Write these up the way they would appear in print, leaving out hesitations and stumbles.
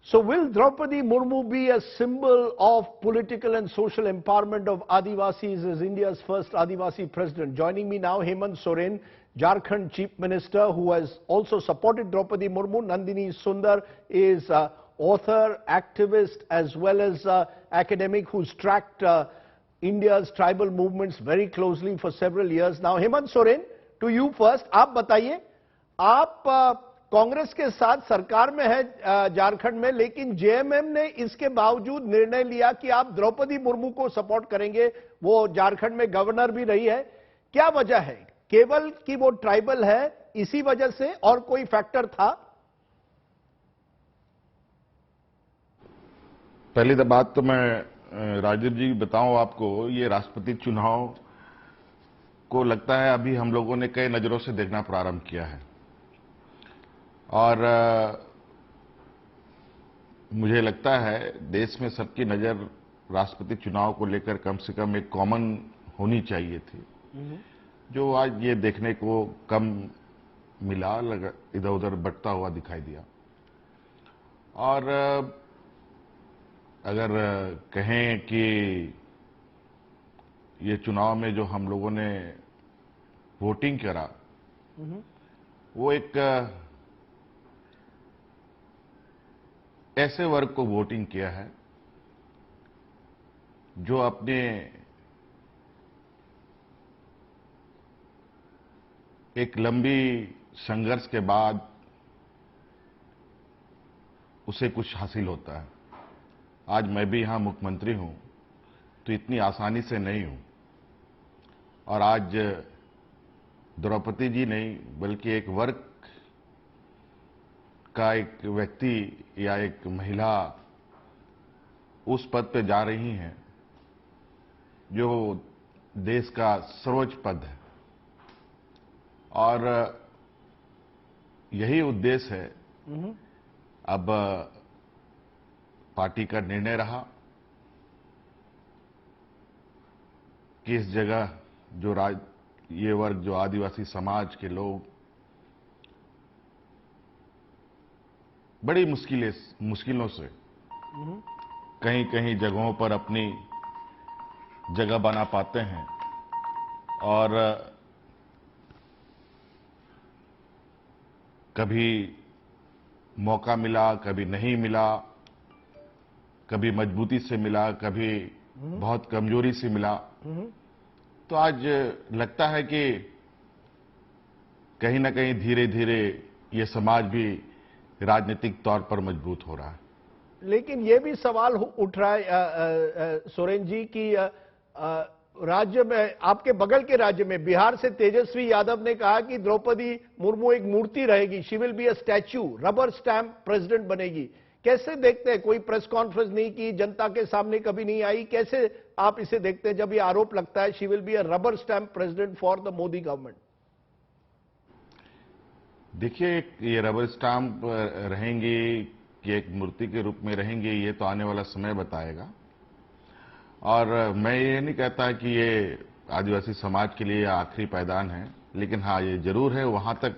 So will Draupadi Murmu be a symbol of political and social empowerment of Adivasis as India's first Adivasi president? Joining me now, Hemant Soren, Jharkhand Chief Minister, who has also supported Draupadi Murmu. Nandini Sundar is author, activist, as well as academic who's tracked India's tribal movements very closely for several years. Now, Hemant Soren, to you first, आप बताइए, आप कांग्रेस के साथ सरकार में है झारखंड में, लेकिन जेएमएम ने इसके बावजूद निर्णय लिया कि आप द्रौपदी मुर्मू को सपोर्ट करेंगे। वो झारखंड में गवर्नर भी रही है। क्या वजह है? केवल कि वो ट्राइबल है, इसी वजह से, और कोई फैक्टर था? पहली बात तो मैं राजीव जी बताऊं आपको, ये राष्ट्रपति चुनाव को लगता है अभी हम लोगों ने कई नजरों से देखना प्रारंभ किया है, और मुझे लगता है देश में सबकी नजर राष्ट्रपति चुनाव को लेकर कम से कम एक कॉमन होनी चाहिए थी, जो आज ये देखने को कम मिला, इधर उधर बंटता हुआ दिखाई दिया। और अगर कहें कि ये चुनाव में जो हम लोगों ने वोटिंग करा, वो एक ऐसे वर्ग को वोटिंग किया है जो अपने एक लंबी संघर्ष के बाद उसे कुछ हासिल होता है। आज मैं भी यहां मुख्यमंत्री हूं तो इतनी आसानी से नहीं हूं, और आज द्रौपदी जी नहीं बल्कि एक वर्ग का एक व्यक्ति या एक महिला उस पद पे जा रही हैं जो देश का सर्वोच्च पद है, और यही उद्देश्य है। अब पार्टी का निर्णय रहा कि इस जगह जो ये वर्ग, जो आदिवासी समाज के लोग बड़ी मुश्किलों से कहीं कहीं जगहों पर अपनी जगह बना पाते हैं, और कभी मौका मिला, कभी नहीं मिला, कभी मजबूती से मिला, कभी बहुत कमजोरी से मिला। तो आज लगता है कि कहीं ना कहीं धीरे धीरे ये समाज भी राजनीतिक तौर पर मजबूत हो रहा है। लेकिन ये भी सवाल उठ रहा है सोरेन जी कि राज्य में, आपके बगल के राज्य में बिहार से तेजस्वी यादव ने कहा कि द्रौपदी मुर्मू एक मूर्ति रहेगी, she will be a statue, rubber stamp president बनेगी। कैसे देखते हैं? कोई प्रेस कॉन्फ्रेंस नहीं की, जनता के सामने कभी नहीं आई, कैसे आप इसे देखते हैं जब ये आरोप लगता है she will be a rubber stamp president for the Modi government? देखिए, ये रबर स्टाम्प रहेंगी कि एक मूर्ति के रूप में रहेंगे, ये तो आने वाला समय बताएगा। और मैं ये नहीं कहता कि ये आदिवासी समाज के लिए आखिरी पायदान है, लेकिन हाँ, ये जरूर है वहां तक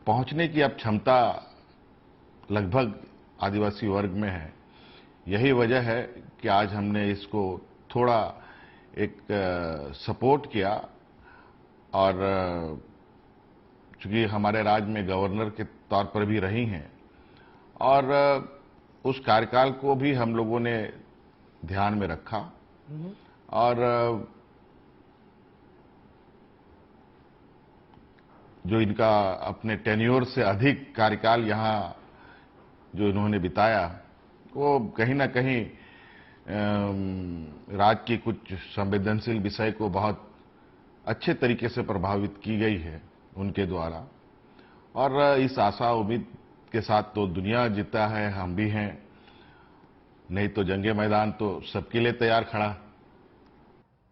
पहुंचने की अब क्षमता लगभग आदिवासी वर्ग में है। यही वजह है कि आज हमने इसको थोड़ा एक सपोर्ट किया, और चूंकि हमारे राज्य में गवर्नर के तौर पर भी रही हैं, और उस कार्यकाल को भी हम लोगों ने ध्यान में रखा, और जो इनका अपने टेन्योर से अधिक कार्यकाल यहां जो इन्होंने बिताया, वो कहीं ना कहीं राज्य की कुछ संवेदनशील विषय को बहुत अच्छे तरीके से प्रभावित की गई है उनके द्वारा। और इस आशा उम्मीद के साथ तो दुनिया जीता है, हम भी हैं, नहीं तो जंगे मैदान तो सबके लिए तैयार खड़ा।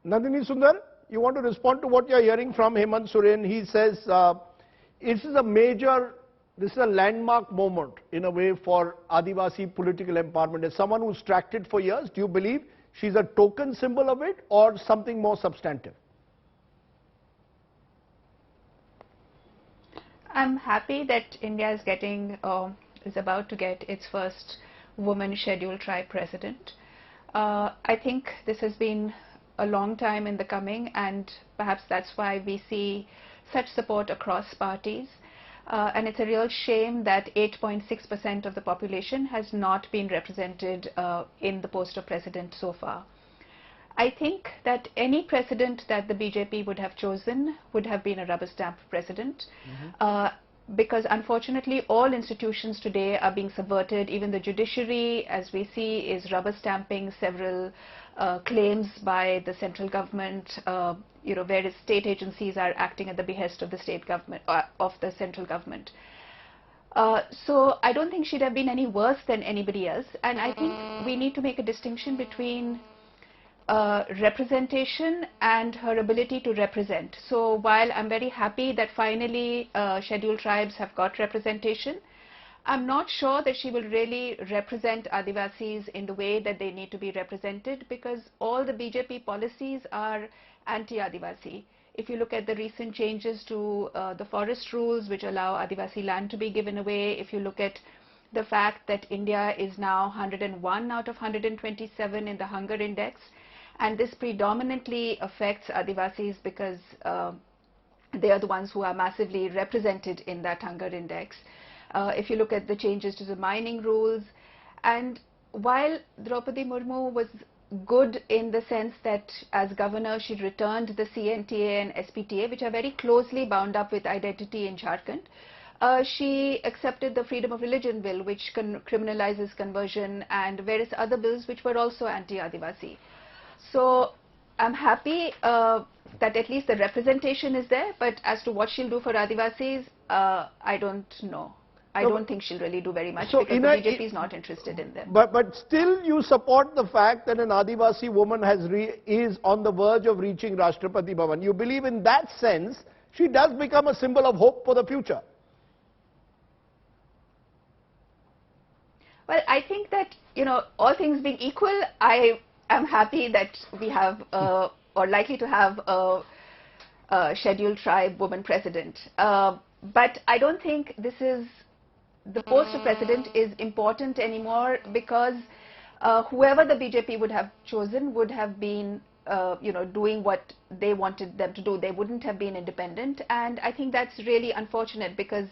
Nandini Sundar, you want to respond to what you're hearing from Hemant Soren? He says this is a landmark moment in a way for Adivasi political empowerment. As someone who's tracked it for years, do you believe she's a token symbol of it or something more substantive? I'm happy that India is about to get its first woman scheduled tribe president. I think this has been a long time in the coming, and perhaps that's why we see such support across parties. And it's a real shame that 8.6% of the population has not been represented in the post of president so far. I think that any president that the BJP would have chosen would have been a rubber stamp president. Because unfortunately all institutions today are being subverted. Even the judiciary, as we see, is rubber stamping several claims by the central government. Various state agencies are acting at the behest of the state government, of the central government. So I don't think she'd have been any worse than anybody else. And I think we need to make a distinction between representation and her ability to represent. So while I'm very happy that finally scheduled tribes have got representation, I'm not sure that she will really represent Adivasis in the way that they need to be represented, because all the BJP policies are anti-Adivasi. If you look at the recent changes to the forest rules, which allow Adivasi land to be given away, if you look at the fact that India is now 101 out of 127 in the hunger index, and this predominantly affects Adivasis because they are the ones who are massively represented in that hunger index. If you look at the changes to the mining rules, and while Draupadi Murmu was good in the sense that as governor she returned the CNTA and SPTA, which are very closely bound up with identity in Jharkhand, she accepted the freedom of religion bill, which criminalizes conversion, and various other bills which were also anti-Adivasi. So I'm happy that at least the representation is there, but as to what she'll do for Adivasis, I don't know. I don't think she'll really do very much, because the BJP is not interested in them. But still you support the fact that an Adivasi woman is on the verge of reaching Rashtrapati Bhavan. You believe in that sense she does become a symbol of hope for the future. Well, I think that, all things being equal, I am happy that we have or likely to have a scheduled tribe woman president. But I don't think the post of president is important anymore, because whoever the BJP would have chosen would have been doing what they wanted them to do. They wouldn't have been independent, and I think that's really unfortunate, because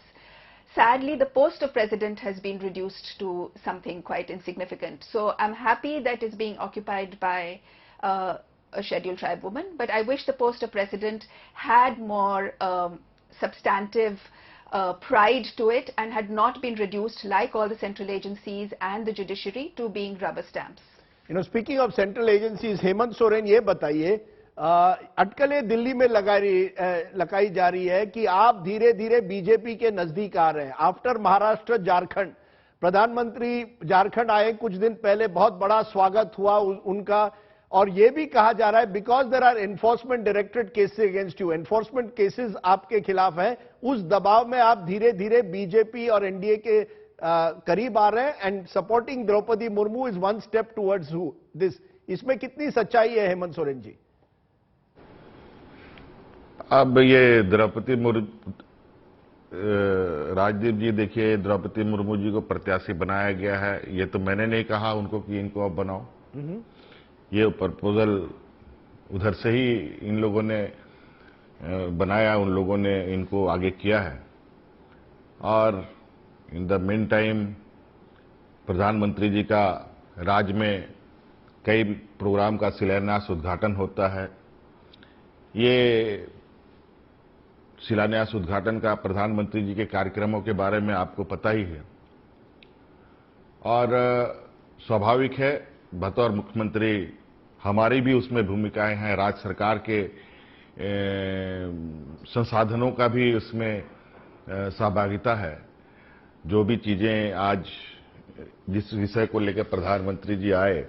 sadly the post of president has been reduced to something quite insignificant. So I'm happy that it's being occupied by a scheduled tribe woman, but I wish the post of president had more substantive pride to it and had not been reduced, like all the central agencies and the judiciary, to being rubber stamps. Speaking of central agencies, Hemant Soren, ये बताइए, अटकलें दिल्ली में लगाई जा रही है कि आप धीरे धीरे बीजेपी के नजदीक आ रहे हैं। आफ्टर महाराष्ट्र, झारखंड, प्रधानमंत्री झारखंड आए कुछ दिन पहले, बहुत बड़ा स्वागत हुआ उनका, और ये भी कहा जा रहा है because there are enforcement directed cases against you, enforcement cases आपके खिलाफ है, उस दबाव में आप धीरे धीरे बीजेपी और एनडीए के करीब आ रहे हैं, and supporting Droupadi Murmu is one step towards this. इसमें कितनी सच्चाई है हेमंत सोरेन जी? अब ये द्रौपदी मुर्मू, राजदीप जी देखिए, द्रौपदी मुर्मू जी को प्रत्याशी बनाया गया है, ये तो मैंने नहीं कहा उनको कि इनको अब बनाओ। ये प्रपोजल उधर से ही इन लोगों ने बनाया, उन लोगों ने इनको आगे किया है। और इन द मीन टाइम प्रधानमंत्री जी का राज्य में कई प्रोग्राम का शिलान्यास उद्घाटन होता है। ये शिलान्यास उद्घाटन का प्रधानमंत्री जी के कार्यक्रमों के बारे में आपको पता ही है, और स्वाभाविक है बतौर मुख्यमंत्री हमारी भी उसमें भूमिकाएं हैं, राज्य सरकार के संसाधनों का भी उसमें सहभागिता है। जो भी चीजें आज जिस विषय को लेकर प्रधानमंत्री जी आए,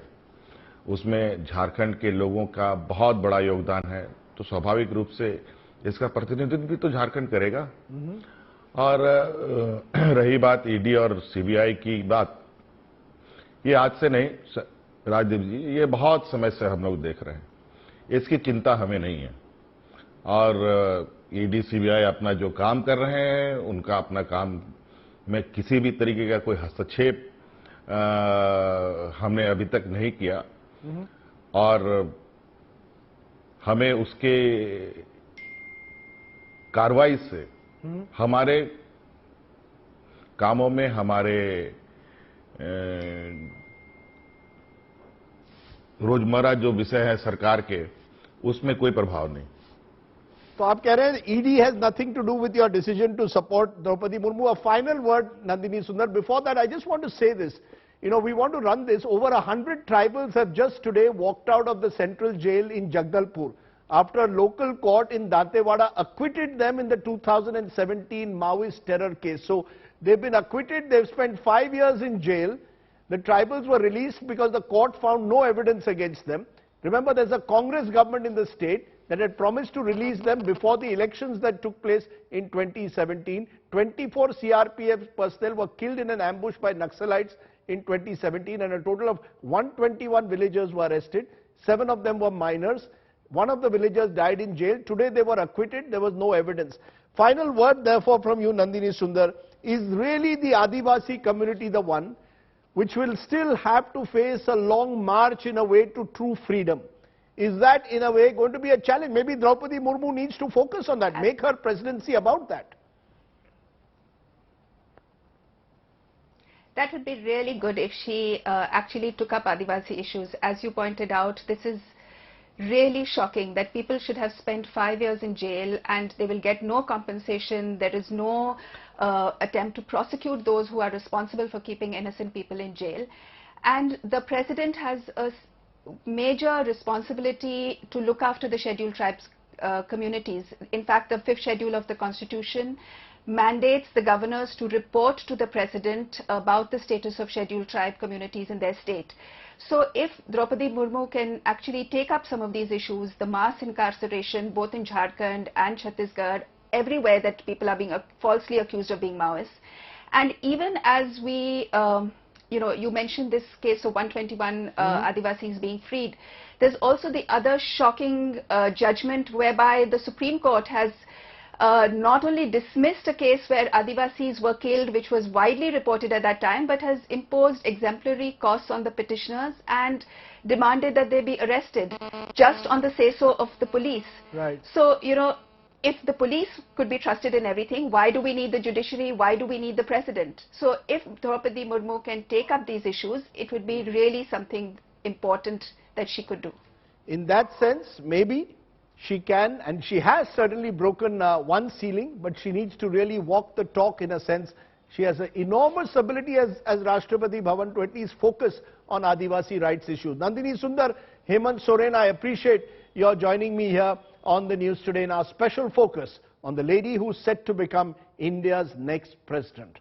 उसमें झारखंड के लोगों का बहुत बड़ा योगदान है, तो स्वाभाविक रूप से इसका प्रतिनिधित्व भी तो झारखंड करेगा। और रही बात ईडी और सीबीआई की बात, ये आज से नहीं राजदीप जी, ये बहुत समय से हम लोग देख रहे हैं, इसकी चिंता हमें नहीं है। और ईडी सीबीआई अपना जो काम कर रहे हैं, उनका अपना काम में किसी भी तरीके का कोई हस्तक्षेप हमने अभी तक नहीं किया और हमें उसके कार्रवाई से हमारे कामों में, हमारे रोजमर्रा जो विषय है सरकार के, उसमें कोई प्रभाव नहीं। तो आप कह रहे हैं ED has nothing to do with your decision to support Droupadi Murmu. A final word, Nandini Sundar. Before that, I just want to say this. You know, we want to run this. Over 100 tribals have just today walked out of the central jail in Jagdalpur after a local court in Dantewada acquitted them in the 2017 Maoist terror case. So they've been acquitted. They've spent 5 years in jail. The tribals were released because the court found no evidence against them. Remember, there's a Congress government in the state that had promised to release them before the elections that took place in 2017. 24 CRPF personnel were killed in an ambush by Naxalites in 2017, and a total of 121 villagers were arrested. 7 of them were minors. One of the villagers died in jail. Today they were acquitted. There was no evidence. Final word, therefore, from you, Nandini Sundar. Is really the Adivasi community the one which will still have to face a long march in a way to true freedom? Is that in a way going to be a challenge? Maybe Draupadi Murmu needs to focus on that, make her presidency about that. That would be really good if she actually took up Adivasi issues. As you pointed out, this is really shocking that people should have spent 5 years in jail and they will get no compensation. There is no attempt to prosecute those who are responsible for keeping innocent people in jail. And the president has a major responsibility to look after the scheduled tribes communities. In fact, the 5th schedule of the Constitution mandates the governors to report to the president about the status of scheduled tribe communities in their state. So if Draupadi Murmu can actually take up some of these issues, the mass incarceration both in Jharkhand and Chhattisgarh, everywhere that people are being falsely accused of being Maoists, and even as we you know, you mentioned this case of 121 Adivasis being freed. There's also the other shocking judgment whereby the Supreme Court has not only dismissed a case where Adivasis were killed, which was widely reported at that time, but has imposed exemplary costs on the petitioners and demanded that they be arrested just on the say-so of the police. Right. So, you know, if the police could be trusted in everything, why do we need the judiciary? Why do we need the president? So if Draupadi Murmu can take up these issues, it would be really something important that she could do. In that sense, maybe she can, and she has certainly broken one ceiling, but she needs to really walk the talk in a sense. She has an enormous ability as Rashtrapati Bhavan to at least focus on Adivasi rights issues. Nandini Sundar, Hemant Soren, I appreciate your joining me here on the News Today in our special focus on the lady who's set to become India's next president.